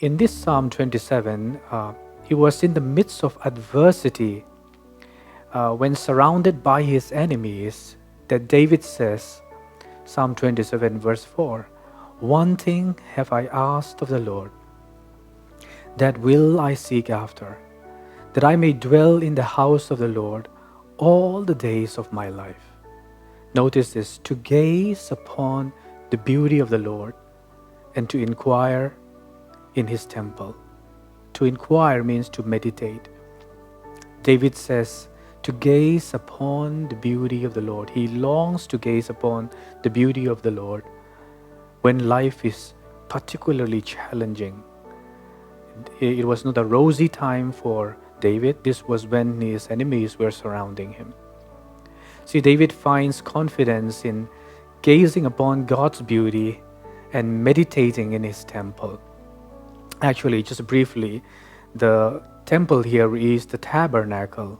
In this Psalm 27, he was in the midst of adversity when surrounded by his enemies, that David says, Psalm 27, verse 4, "One thing have I asked of the Lord, that will I seek after, that I may dwell in the house of the Lord all the days of my life." Notice this, to gaze upon the beauty of the Lord and to inquire in his temple. To inquire means to meditate. David says, to gaze upon the beauty of the Lord. He longs to gaze upon the beauty of the Lord when life is particularly challenging. It was not a rosy time for David. This was when his enemies were surrounding him. See, David finds confidence in gazing upon God's beauty and meditating in his temple. Actually, just briefly, the temple here is the tabernacle.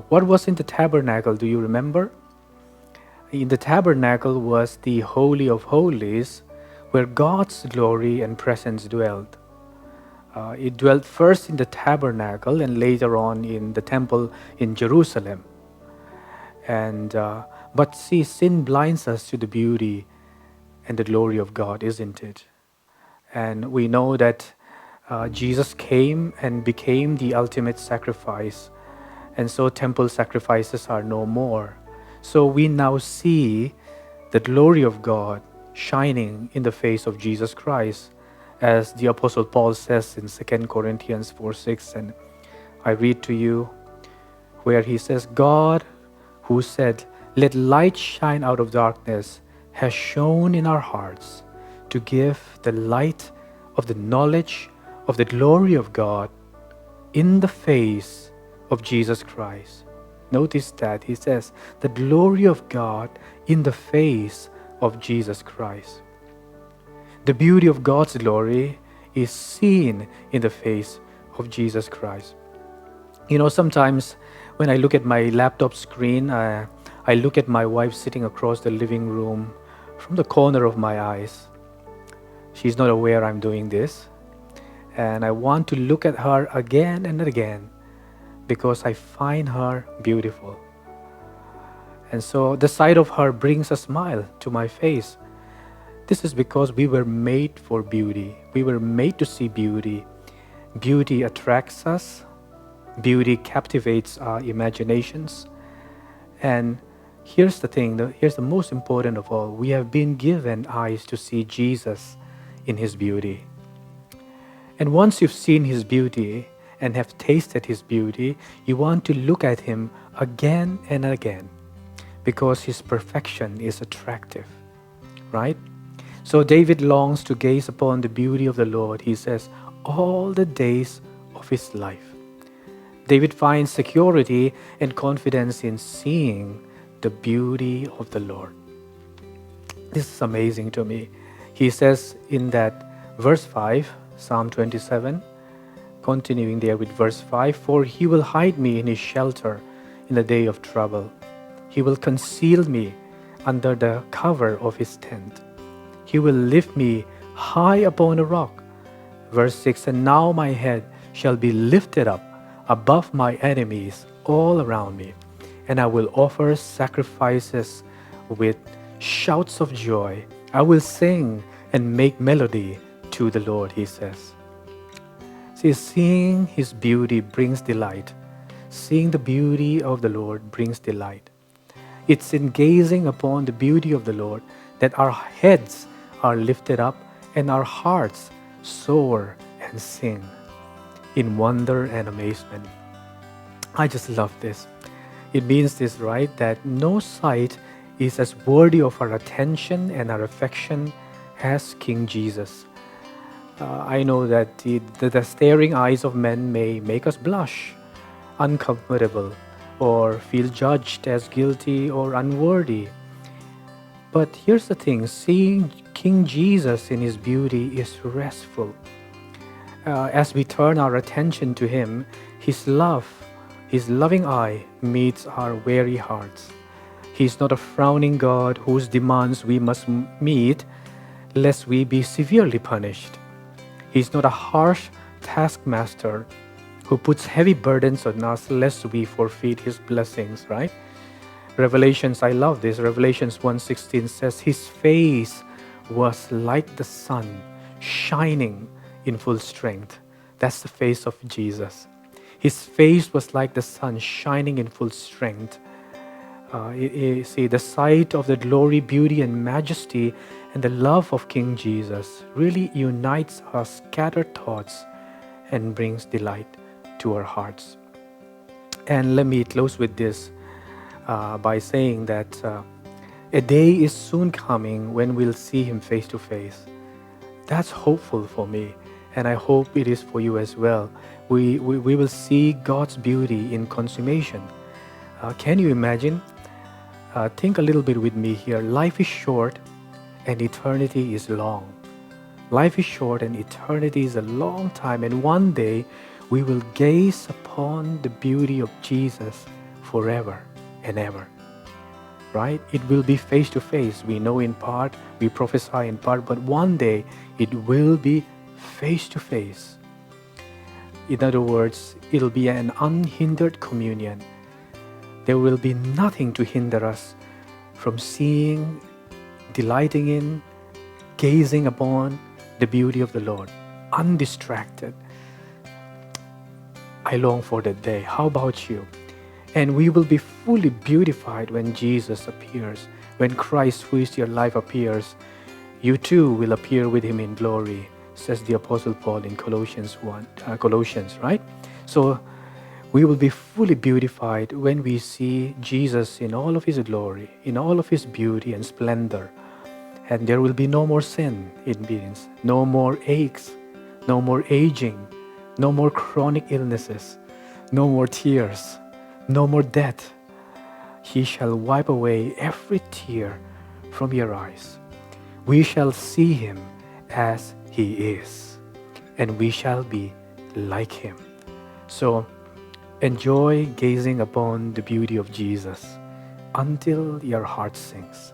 What was in the tabernacle? Do you remember? In the tabernacle was the Holy of Holies, where God's glory and presence dwelt. It dwelt first in the tabernacle and later on in the temple in Jerusalem. But see, sin blinds us to the beauty and the glory of God, isn't it? And we know that Jesus came and became the ultimate sacrifice. And so temple sacrifices are no more. So we now see the glory of God shining in the face of Jesus Christ, as the Apostle Paul says in 2 Corinthians 4:6. And I read to you where he says, "God, who said, 'Let light shine out of darkness,' has shone in our hearts to give the light of the knowledge of the glory of God in the face of Jesus Christ." Notice that he says, the glory of God in the face of Jesus Christ. The beauty of God's glory is seen in the face of Jesus Christ. You know, sometimes when I look at my laptop screen, I look at my wife sitting across the living room from the corner of my eyes. She's not aware I'm doing this. And I want to look at her again and again because I find her beautiful. And so the sight of her brings a smile to my face. This is because we were made for beauty. We were made to see beauty. Beauty attracts us. Beauty captivates our imaginations. And here's the thing, here's the most important of all. We have been given eyes to see Jesus in his beauty. And once you've seen his beauty and have tasted his beauty, you want to look at him again and again because his perfection is attractive, right? So David longs to gaze upon the beauty of the Lord, he says, all the days of his life. David finds security and confidence in seeing the beauty of the Lord. This is amazing to me. He says in that verse 5, Psalm 27, continuing there with verse 5, "For he will hide me in his shelter in the day of trouble. He will conceal me under the cover of his tent. He will lift me high upon a rock." Verse 6, "And now my head shall be lifted up above my enemies all around me, and I will offer sacrifices with shouts of joy. I will sing and make melody to the Lord," he says. See, seeing his beauty brings delight. Seeing the beauty of the Lord brings delight. It's in gazing upon the beauty of the Lord that our heads are lifted up and our hearts soar and sing in wonder and amazement. I just love this. It means this, right? That no sight is as worthy of our attention and our affection as King Jesus. I know that the staring eyes of men may make us blush, uncomfortable, or feel judged as guilty or unworthy. But here's the thing, seeing King Jesus in his beauty is restful. As we turn our attention to him, his love, his loving eye meets our weary hearts. He's not a frowning God whose demands we must meet lest we be severely punished. He's not a harsh taskmaster who puts heavy burdens on us lest we forfeit his blessings, right? Revelations, I love this. Revelations 1:16 says, His face was like the sun, shining in full strength. That's the face of Jesus. His face was like the sun, shining in full strength. See, the sight of the glory, beauty, and majesty and the love of King Jesus really unites our scattered thoughts and brings delight to our hearts. And let me close with this by saying that a day is soon coming when we'll see Him face to face. That's hopeful for me, and I hope it is for you as well. We will see God's beauty in consummation. Can you imagine? Think a little bit with me here. Life is short and eternity is long. Life is short and eternity is a long time, and one day we will gaze upon the beauty of Jesus forever and ever. Right? It will be face to face. We know in part, we prophesy in part, but one day it will be face to face. In other words, it'll be an unhindered communion. There will be nothing to hinder us from seeing, delighting in, gazing upon the beauty of the Lord, undistracted. I long for that day. How about you? And we will be fully beautified when Jesus appears. When Christ, who is your life, appears, you too will appear with Him in glory, says the Apostle Paul in Colossians, right? So we will be fully beautified when we see Jesus in all of His glory, in all of His beauty and splendor. And there will be no more sin, it means, no more aches, no more aging, no more chronic illnesses, no more tears, no more death. He shall wipe away every tear from your eyes. We shall see Him as He is, and we shall be like Him. So enjoy gazing upon the beauty of Jesus until your heart sings.